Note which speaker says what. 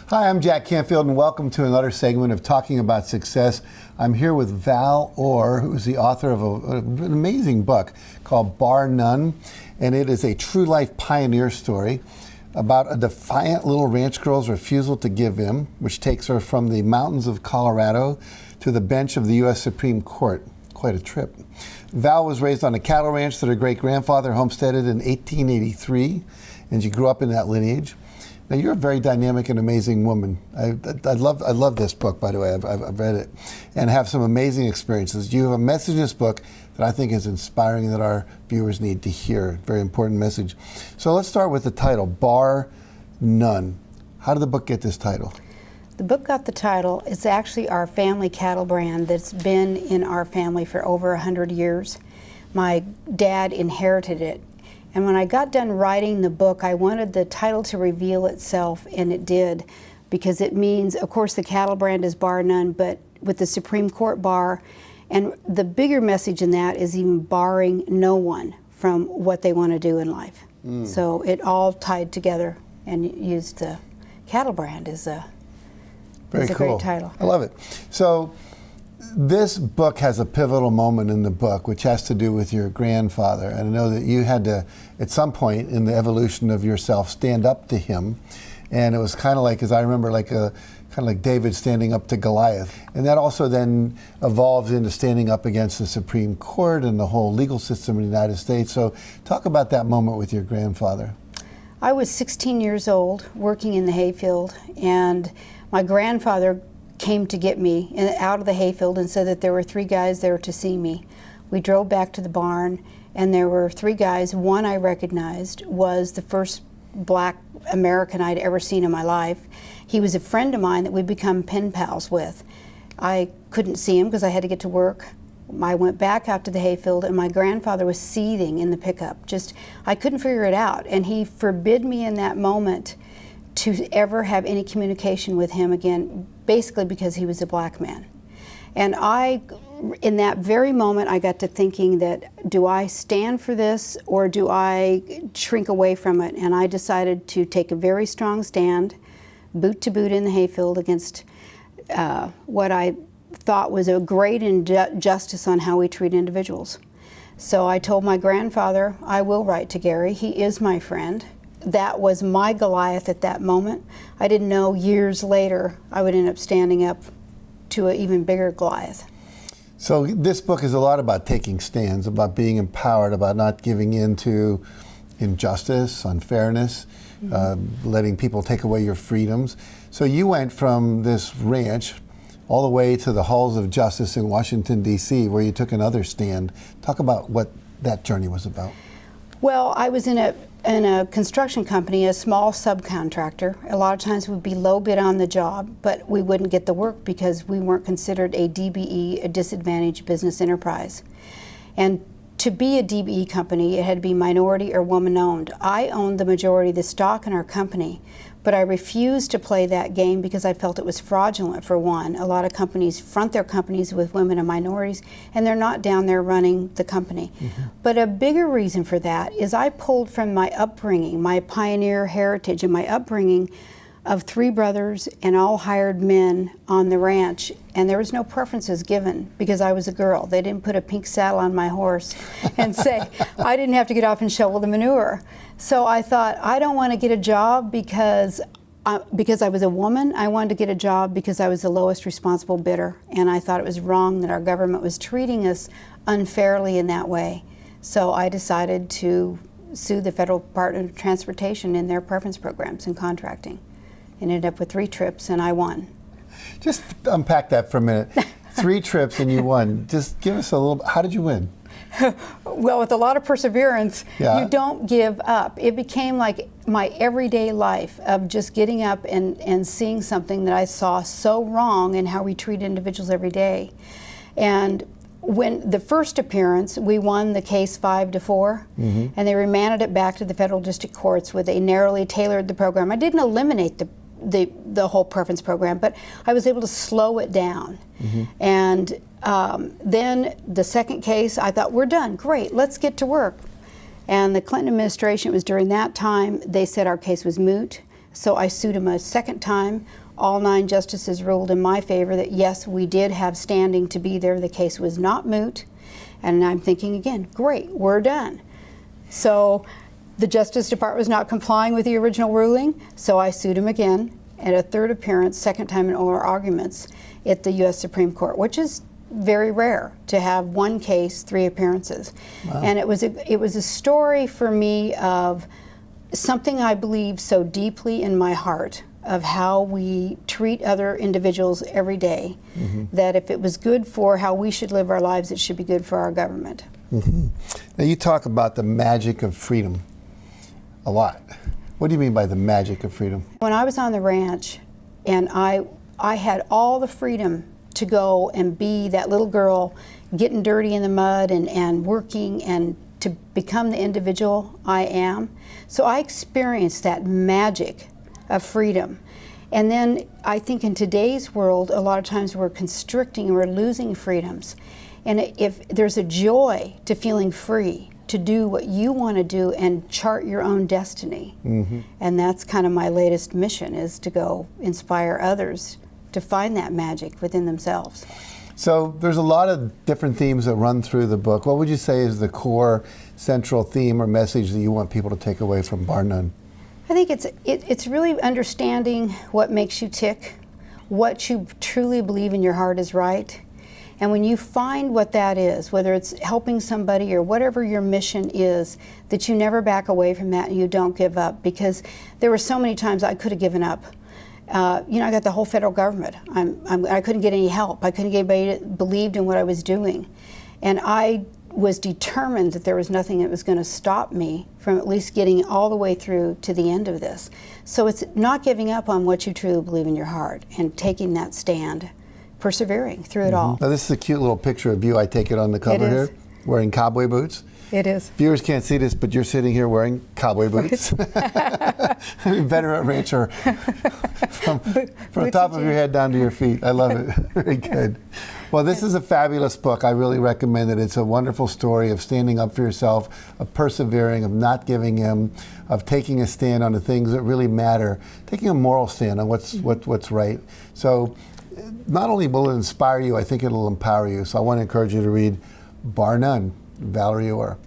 Speaker 1: Hi, I'm Jack Canfield, and welcome to another segment of Talking About Success. I'm here with Val Orr, who is the author of an amazing book called Bar None, and it is a true life pioneer story about a defiant little ranch girl's refusal to give in, which takes her from the mountains of Colorado to the bench of the U.S. Supreme Court. Quite a trip. Val was raised on a cattle ranch that her great-grandfather homesteaded in 1883, and she grew up in that lineage. Now, you're a very dynamic and amazing woman. I love this book, by the way. I've read it and have some amazing experiences. You have a message in this book that I think is inspiring and that our viewers need to hear. Very important message. So let's start with the title, Bar None. How did the book get this title?
Speaker 2: The book got the title. It's actually our family cattle brand that's been in our family for over 100 years. My dad inherited it. And when I got done writing the book, I wanted the title to reveal itself, and it did, because it means, of course, the cattle brand is bar none, but with the Supreme Court bar, and the bigger message in that is even barring no one from what they want to do in life. So it all tied together and used the cattle brand as a great title.
Speaker 1: I love it. So this book has a pivotal moment in the book, which has to do with your grandfather. And I know that you had to, at some point in the evolution of yourself, stand up to him. And it was kind of like, as I remember, kind of like David standing up to Goliath. And that also then evolves into standing up against the Supreme Court and the whole legal system in the United States. So talk about that moment with your grandfather.
Speaker 2: I was 16 years old, working in the hayfield, and my grandfather came to get me out of the hayfield and said that there were 3 guys there to see me. We drove back to the barn, and there were 3 guys. One I recognized was the first black American I'd ever seen in my life. He was a friend of mine that we'd become pen pals with. I couldn't see him because I had to get to work. I went back out to the hayfield, and my grandfather was seething in the pickup. I couldn't figure it out, and he forbid me in that moment to ever have any communication with him again, basically because he was a black man. And in that very moment, I got to thinking that, do I stand for this or do I shrink away from it? And I decided to take a very strong stand, boot to boot in the hayfield, against what I thought was a great injustice on how we treat individuals. So I told my grandfather, I will write to Gary. He is my friend. That was my Goliath at that moment. I didn't know years later I would end up standing up to an even bigger Goliath.
Speaker 1: So this book is a lot about taking stands, about being empowered, about not giving in to injustice, unfairness, letting people take away your freedoms. So you went from this ranch all the way to the halls of justice in Washington, D.C., where you took another stand. Talk about what that journey was about.
Speaker 2: Well, I was in a construction company, a small subcontractor. A lot of times we'd be low bid on the job, but we wouldn't get the work because we weren't considered a DBE, a disadvantaged business enterprise. And to be a DBE company, it had to be minority or woman-owned. I owned the majority of the stock in our company, but I refused to play that game because I felt it was fraudulent, for one. A lot of companies front their companies with women and minorities, and they're not down there running the company. But a bigger reason for that is I pulled from my upbringing, my pioneer heritage and my upbringing of 3 brothers and all hired men on the ranch, and there was no preferences given because I was a girl. They didn't put a pink saddle on my horse and say I didn't have to get off and shovel the manure. So I thought, I don't want to get a job because I was a woman. I wanted to get a job because I was the lowest responsible bidder, and I thought it was wrong that our government was treating us unfairly in that way. So I decided to sue the Federal Department of Transportation in their preference programs and contracting. Ended up with 3 trips, and I won.
Speaker 1: Just unpack that for a minute. 3 trips and you won. Just give us a little, how did you win?
Speaker 2: Well, with a lot of perseverance,
Speaker 1: Yeah.
Speaker 2: You don't give up. It became like my everyday life of just getting up and seeing something that I saw so wrong in how we treat individuals every day. And when the first appearance, we won the case 5-4, and they remanded it back to the federal district courts where they narrowly tailored the program. I didn't eliminate the whole preference program, but I was able to slow it down. And then the second case, I thought, we're done, great, let's get to work. And the Clinton administration, it was during that time, they said our case was moot. So I sued him a second time. All 9 justices ruled in my favor that yes, we did have standing to be there. The case was not moot. And I'm thinking again, great, we're done. So the Justice Department was not complying with the original ruling, so I sued him again at a third appearance, second time in oral arguments at the U.S. Supreme Court, which is very rare to have one case, 3 appearances. Wow. And it was a story for me of something I believe so deeply in my heart, of how we treat other individuals every day, that if it was good for how we should live our lives, it should be good for our government.
Speaker 1: Now you talk about the magic of freedom a lot. What do you mean by the magic of freedom?
Speaker 2: When I was on the ranch and I had all the freedom to go and be that little girl getting dirty in the mud and working and to become the individual I am. So I experienced that magic of freedom. And then I think in today's world, a lot of times we're constricting, we're losing freedoms. And if there's a joy to feeling free, to do what you want to do and chart your own destiny. And that's kind of my latest mission, is to go inspire others to find that magic within themselves.
Speaker 1: So there's a lot of different themes that run through the book. What would you say is the core central theme or message that you want people to take away from Bar None?
Speaker 2: I think it's really understanding what makes you tick, what you truly believe in your heart is right. And when you find what that is, whether it's helping somebody or whatever your mission is, that you never back away from that and you don't give up. Because there were so many times I could have given up. I got the whole federal government. I couldn't get any help. I couldn't get anybody that believed in what I was doing. And I was determined that there was nothing that was going to stop me from at least getting all the way through to the end of this. So it's not giving up on what you truly believe in your heart and taking that stand, persevering through it all.
Speaker 1: Now this is a cute little picture of you, I take it, on the cover here, wearing cowboy boots.
Speaker 2: It is.
Speaker 1: Viewers can't see this, but you're sitting here wearing cowboy boots. Veteran rancher, from the top of your head down to your feet. I love it. Very good. Well, this is a fabulous book. I really recommend it. It's a wonderful story of standing up for yourself, of persevering, of not giving in, of taking a stand on the things that really matter, taking a moral stand on what's right. So not only will it inspire you, I think it'll empower you. So I want to encourage you to read Bar None, Valery Orr.